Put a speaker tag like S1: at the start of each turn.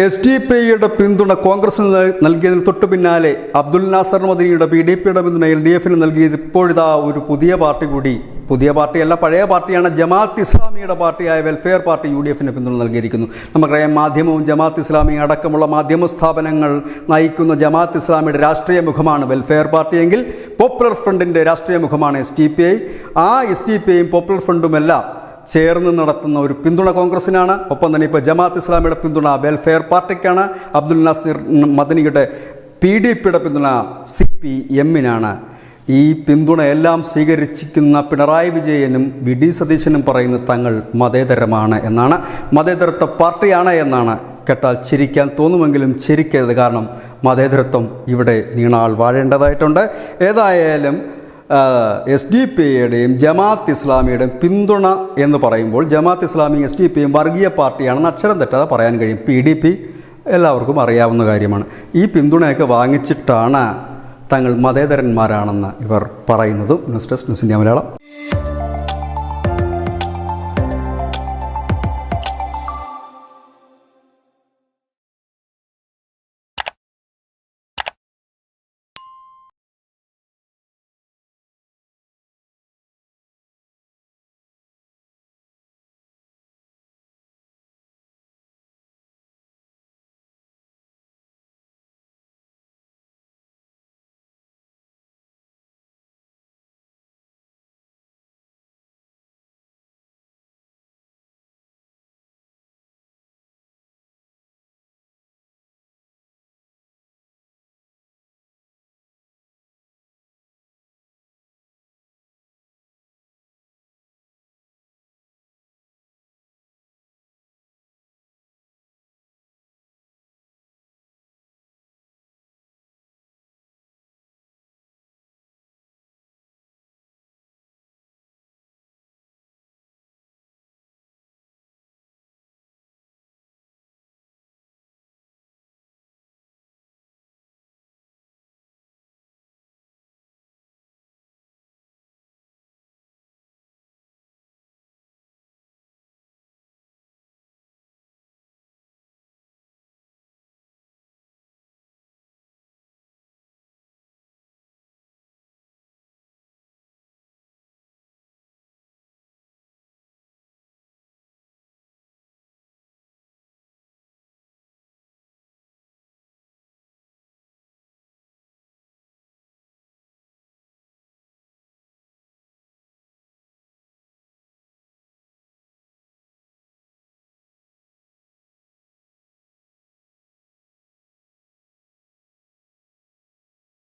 S1: എസ്ഡിപിഐയുടെ പിന്തുണ കോൺഗ്രസിന് നൽകിയതിന് തൊട്ടു പിന്നാലെ അബ്ദുൽ നാസർ മദനിയുടെ പിഡിപിയുടെ പിന്തുണ എൽഡിഎഫിന് നൽകിയത് ഇപ്പോഴിതാ ഒരു പുതിയ പാർട്ടി കൂടി, പുതിയ പാർട്ടിയല്ല പഴയ പാർട്ടിയാണ്, ജമാഅത്ത് ഇസ്ലാമിയുടെ പാർട്ടിയായ വെൽഫെയർ പാർട്ടി യുഡിഎഫിന് പിന്തുണ നൽകിയിരിക്കുന്നു. നമുക്കറിയാം, മാധ്യമവും ജമാഅത്ത് ഇസ്ലാമി അടക്കമുള്ള മാധ്യമ സ്ഥാപനങ്ങൾ നയിക്കുന്ന ജമാഅത്ത് ഇസ്ലാമിയുടെ രാഷ്ട്രീയ മുഖമാണ് വെൽഫെയർ പാർട്ടിയെങ്കിൽ പോപ്പുലർ ഫ്രണ്ടിൻ്റെ രാഷ്ട്രീയ മുഖമാണ് എസ്ഡിപിഐ. ആ എസ്ഡിപിഐയും പോപ്പുലർ ഫ്രണ്ടുമെല്ലാം ചേർന്ന് നടത്തുന്ന ഒരു പിന്തുണ കോൺഗ്രസിനാണ്. ഒപ്പം തന്നെ ഇപ്പോൾ ജമാഅത്ത് ഇസ്ലാമിയുടെ പിന്തുണ വെൽഫെയർ പാർട്ടിക്കാണ്. അബ്ദുൽ നാസർ മദനിയുടെ പിഡിപിയുടെ പിന്തുണ സിപിഎമ്മിനാണ്. ഈ പിന്തുണയെല്ലാം സ്വീകരിച്ചിരിക്കുന്ന പിണറായി വിജയനും വി.ഡി. സതീശനും പറയുന്നത് തങ്ങൾ മതേതരമാണ് എന്നാണ്, മതേതരത്വ പാർട്ടിയാണ് എന്നാണ്. കേട്ടാൽ ചിരിക്കാൻ തോന്നുമെങ്കിലും ചിരിക്കരുത്, കാരണം മതേതരത്വം ഇവിടെ നീണാൾ വാഴേണ്ടതായിട്ടുണ്ട്. ഏതായാലും എസ്ഡിപിഐയുടെയും ജമാഅത്ത് ഇസ്ലാമിയുടെയും പിന്തുണ എന്ന് പറയുമ്പോൾ ജമാഅത്ത് ഇസ്ലാമിയും എസ്ഡിപിഐയും വർഗീയ പാർട്ടിയാണെന്ന് അക്ഷരം തെറ്റാതെ പറയാൻ കഴിയും. പിഡിപി എല്ലാവർക്കും അറിയാവുന്ന കാര്യമാണ്. ഈ പിന്തുണയൊക്കെ വാങ്ങിച്ചിട്ടാണ് തങ്ങൾ മതേതരന്മാരാണെന്ന് ഇവർ പറയുന്നതും. News desk news India Malayalam.